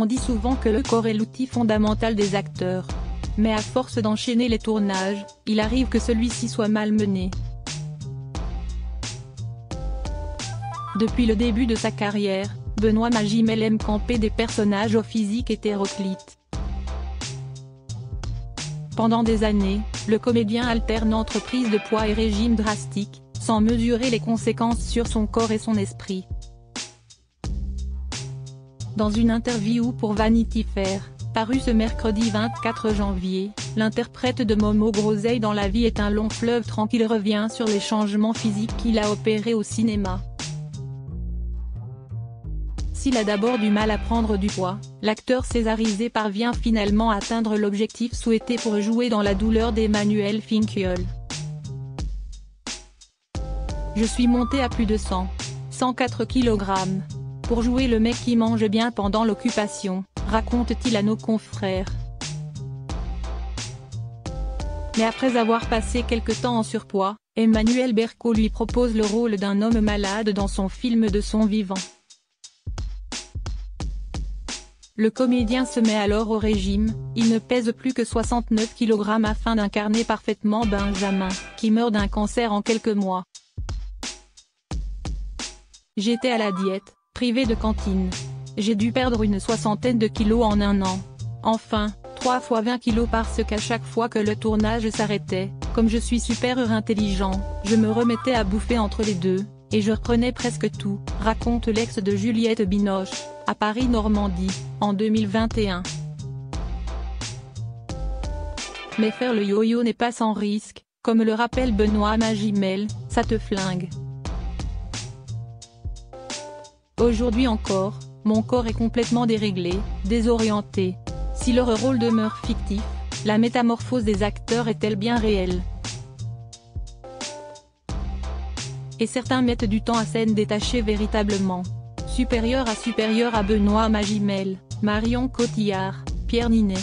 On dit souvent que le corps est l'outil fondamental des acteurs. Mais à force d'enchaîner les tournages, il arrive que celui-ci soit malmené. Depuis le début de sa carrière, Benoît Magimel aime camper des personnages au physique hétéroclite. Pendant des années, le comédien alterne entre prise de poids et régime drastique, sans mesurer les conséquences sur son corps et son esprit. Dans une interview pour Vanity Fair, parue ce mercredi 24 janvier, l'interprète de Momo Groseille dans La vie est un long fleuve tranquille revient sur les changements physiques qu'il a opérés au cinéma. S'il a d'abord du mal à prendre du poids, l'acteur césarisé parvient finalement à atteindre l'objectif souhaité pour jouer dans La douleur d'Emmanuel Finkiel. Je suis monté à plus de 104 kg. Pour jouer le mec qui mange bien pendant l'occupation, raconte-t-il à nos confrères. Mais après avoir passé quelque temps en surpoids, Emmanuel Berco lui propose le rôle d'un homme malade dans son film de son vivant. Le comédien se met alors au régime, il ne pèse plus que 69 kg afin d'incarner parfaitement Benjamin, qui meurt d'un cancer en quelques mois. J'étais à la diète, privé de cantine. J'ai dû perdre une soixantaine de kilos en un an. Enfin, 3 fois 20 kilos parce qu'à chaque fois que le tournage s'arrêtait, comme je suis super intelligent, je me remettais à bouffer entre les deux, et je reprenais presque tout, raconte l'ex de Juliette Binoche, à Paris-Normandie, en 2021. Mais faire le yo-yo n'est pas sans risque, comme le rappelle Benoît Magimel, ça te flingue. Aujourd'hui encore, mon corps est complètement déréglé, désorienté. Si leur rôle demeure fictif, la métamorphose des acteurs est-elle bien réelle? Et certains mettent du temps à s'en détacher véritablement. Supérieur à Benoît Magimel, Marion Cotillard, Pierre Ninet.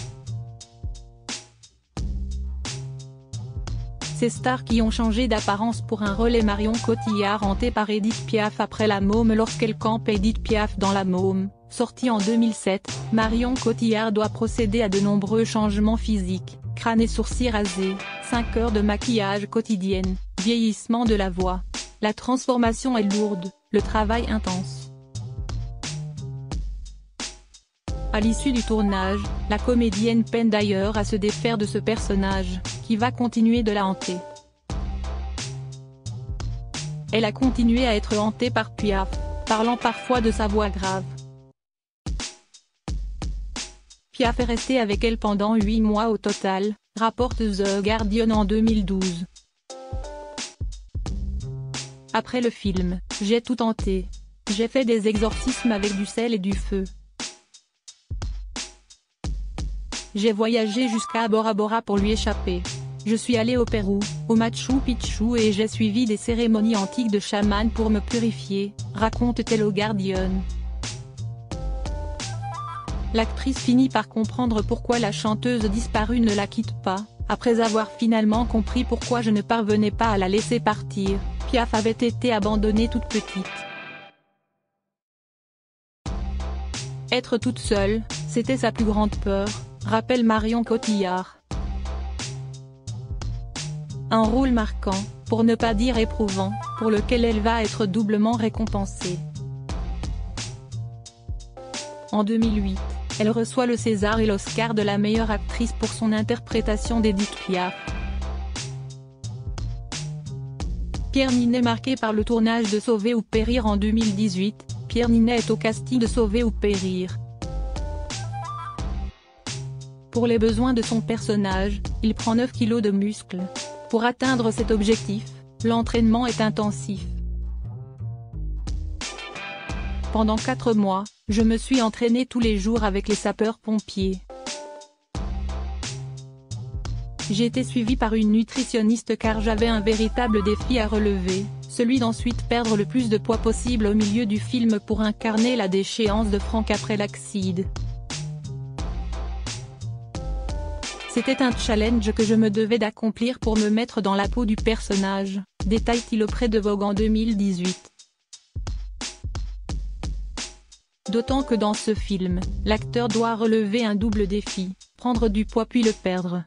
Ces stars qui ont changé d'apparence pour un rôle et Marion Cotillard hantée par Edith Piaf après La Môme lorsqu'elle campe Edith Piaf dans La Môme, sortie en 2007, Marion Cotillard doit procéder à de nombreux changements physiques, crâne et sourcils rasés, 5 heures de maquillage quotidienne, vieillissement de la voix. La transformation est lourde, le travail intense. À l'issue du tournage, la comédienne peine d'ailleurs à se défaire de ce personnage, qui va continuer de la hanter. Elle a continué à être hantée par Piaf, parlant parfois de sa voix grave. Piaf est restée avec elle pendant 8 mois au total, rapporte The Guardian en 2012. Après le film, j'ai tout tenté. J'ai fait des exorcismes avec du sel et du feu. J'ai voyagé jusqu'à Bora Bora pour lui échapper. Je suis allé au Pérou, au Machu Picchu et j'ai suivi des cérémonies antiques de chamans pour me purifier, raconte-t-elle au Guardian. L'actrice finit par comprendre pourquoi la chanteuse disparue ne la quitte pas, après avoir finalement compris pourquoi je ne parvenais pas à la laisser partir. Piaf avait été abandonnée toute petite. Être toute seule, c'était sa plus grande peur, rappelle Marion Cotillard. Un rôle marquant, pour ne pas dire éprouvant, pour lequel elle va être doublement récompensée. En 2008, elle reçoit le César et l'Oscar de la meilleure actrice pour son interprétation d'Edith Piaf. Pierre Ninet marqué par le tournage de Sauver ou Périr en 2018, Pierre Ninet est au casting de Sauver ou Périr. Pour les besoins de son personnage, il prend 9 kilos de muscles. Pour atteindre cet objectif, l'entraînement est intensif. Pendant 4 mois, je me suis entraîné tous les jours avec les sapeurs-pompiers. J'ai été suivi par une nutritionniste car j'avais un véritable défi à relever, celui d'ensuite perdre le plus de poids possible au milieu du film pour incarner la déchéance de Franck après l'accident. C'était un challenge que je me devais d'accomplir pour me mettre dans la peau du personnage, détaille-t-il auprès de Vogue en 2018. D'autant que dans ce film, l'acteur doit relever un double défi, prendre du poids puis le perdre.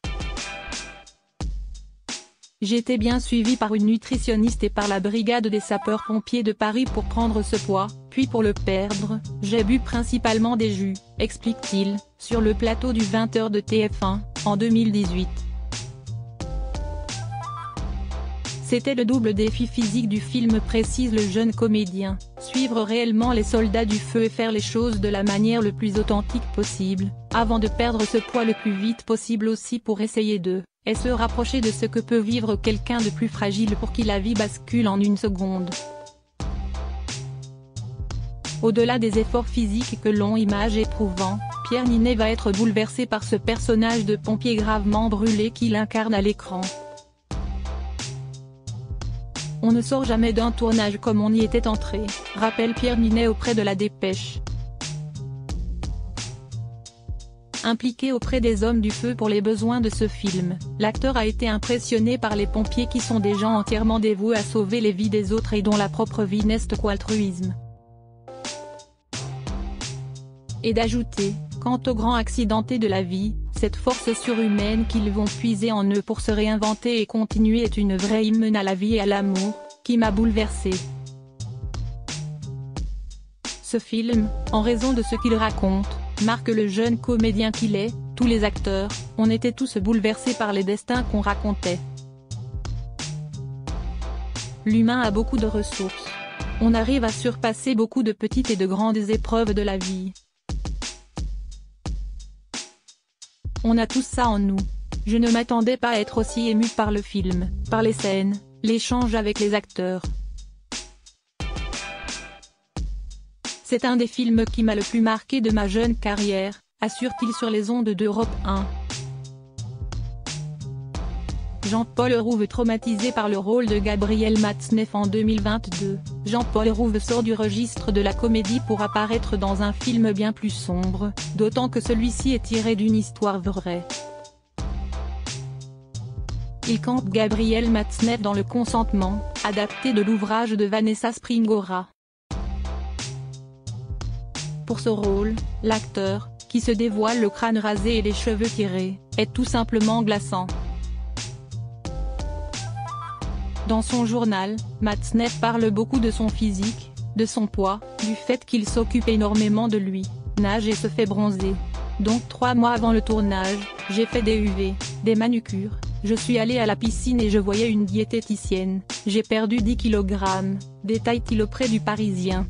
J'étais bien suivi par une nutritionniste et par la brigade des sapeurs-pompiers de Paris pour prendre ce poids, puis pour le perdre, j'ai bu principalement des jus, explique-t-il, sur le plateau du 20h de TF1, en 2018. C'était le double défi physique du film, précise le jeune comédien, suivre réellement les soldats du feu et faire les choses de la manière le plus authentique possible, avant de perdre ce poids le plus vite possible aussi pour essayer de se rapprocher de ce que peut vivre quelqu'un de plus fragile pour qui la vie bascule en une seconde. Au-delà des efforts physiques que l'on image éprouvant, Pierre Ninet va être bouleversé par ce personnage de pompier gravement brûlé qu'il incarne à l'écran. On ne sort jamais d'un tournage comme on y était entré, rappelle Pierre Ninet auprès de La Dépêche. Impliqué auprès des hommes du feu pour les besoins de ce film, l'acteur a été impressionné par les pompiers qui sont des gens entièrement dévoués à sauver les vies des autres et dont la propre vie n'est qu'altruisme. Et d'ajouter, quant aux grands accidentés de la vie, cette force surhumaine qu'ils vont puiser en eux pour se réinventer et continuer est une vraie hymne à la vie et à l'amour, qui m'a bouleversé. Ce film, en raison de ce qu'il raconte, marque le jeune comédien qu'il est. Tous les acteurs, on était tous bouleversés par les destins qu'on racontait. L'humain a beaucoup de ressources. On arrive à surpasser beaucoup de petites et de grandes épreuves de la vie. On a tout ça en nous. Je ne m'attendais pas à être aussi ému par le film, par les scènes, l'échange avec les acteurs. C'est un des films qui m'a le plus marqué de ma jeune carrière, assure-t-il sur les ondes d'Europe 1. Jean-Paul Rouve traumatisé par le rôle de Gabriel Matzneff en 2022, Jean-Paul Rouve sort du registre de la comédie pour apparaître dans un film bien plus sombre, d'autant que celui-ci est tiré d'une histoire vraie. Il campe Gabriel Matzneff dans Le Consentement, adapté de l'ouvrage de Vanessa Springora. Pour ce rôle, l'acteur, qui se dévoile le crâne rasé et les cheveux tirés, est tout simplement glaçant. Dans son journal, Matzneff parle beaucoup de son physique, de son poids, du fait qu'il s'occupe énormément de lui, nage et se fait bronzer. Donc 3 mois avant le tournage, j'ai fait des UV, des manucures, je suis allé à la piscine et je voyais une diététicienne, j'ai perdu 10 kg, détaille-t-il auprès du Parisien.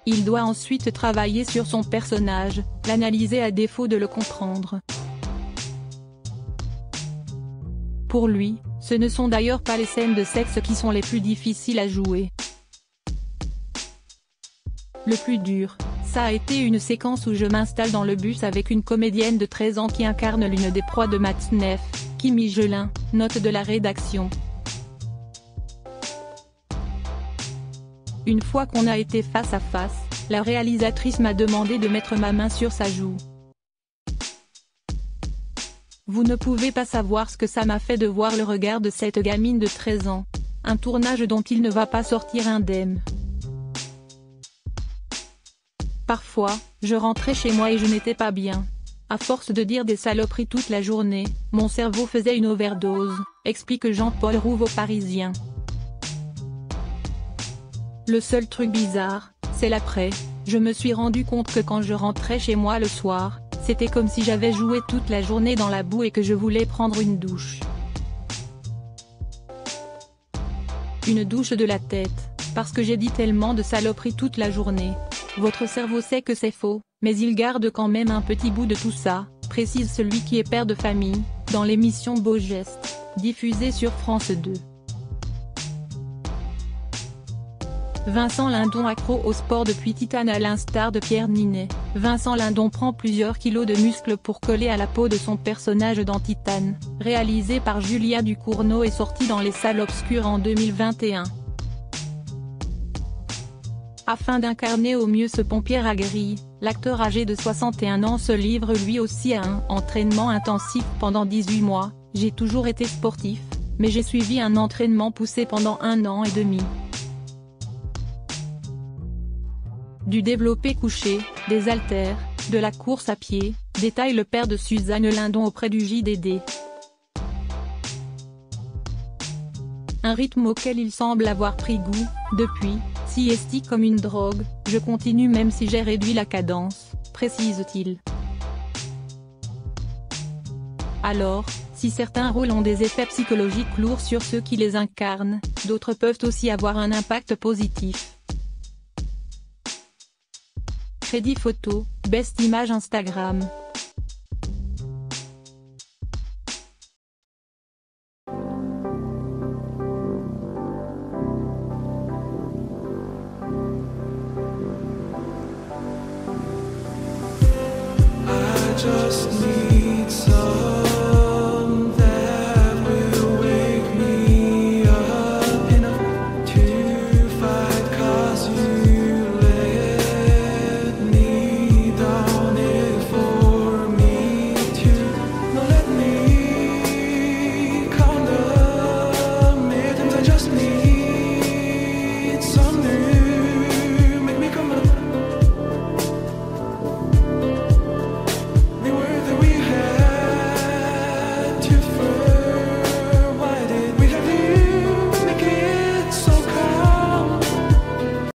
Il doit ensuite travailler sur son personnage, l'analyser à défaut de le comprendre. Pour lui, ce ne sont d'ailleurs pas les scènes de sexe qui sont les plus difficiles à jouer. Le plus dur, ça a été une séquence où je m'installe dans le bus avec une comédienne de 13 ans qui incarne l'une des proies de Matzneff, Kim Higelin, note de la rédaction. Une fois qu'on a été face à face, la réalisatrice m'a demandé de mettre ma main sur sa joue. Vous ne pouvez pas savoir ce que ça m'a fait de voir le regard de cette gamine de 13 ans. Un tournage dont il ne va pas sortir indemne. Parfois, je rentrais chez moi et je n'étais pas bien. À force de dire des saloperies toute la journée, mon cerveau faisait une overdose, explique Jean-Paul Rouve au Parisien. Le seul truc bizarre, c'est l'après. Je me suis rendu compte que quand je rentrais chez moi le soir, c'était comme si j'avais joué toute la journée dans la boue et que je voulais prendre une douche. Une douche de la tête, parce que j'ai dit tellement de saloperies toute la journée. Votre cerveau sait que c'est faux, mais il garde quand même un petit bout de tout ça, précise celui qui est père de famille, dans l'émission Beaux Gestes, diffusée sur France 2. Vincent Lindon accro au sport depuis Titane à l'instar de Pierre Ninet. Vincent Lindon prend plusieurs kilos de muscles pour coller à la peau de son personnage dans Titane, réalisé par Julia Ducournau et sorti dans les salles obscures en 2021. Afin d'incarner au mieux ce pompier aguerri, l'acteur âgé de 61 ans se livre lui aussi à un entraînement intensif pendant 18 mois. J'ai toujours été sportif, mais j'ai suivi un entraînement poussé pendant 1 an et demi. du développé couché, des haltères, de la course à pied, détaille le père de Suzanne Lindon auprès du JDD. Un rythme auquel il semble avoir pris goût, depuis, siesti comme une drogue, je continue même si j'ai réduit la cadence, précise-t-il. Alors, si certains rôles ont des effets psychologiques lourds sur ceux qui les incarnent, d'autres peuvent aussi avoir un impact positif. Crédit photo, best image Instagram.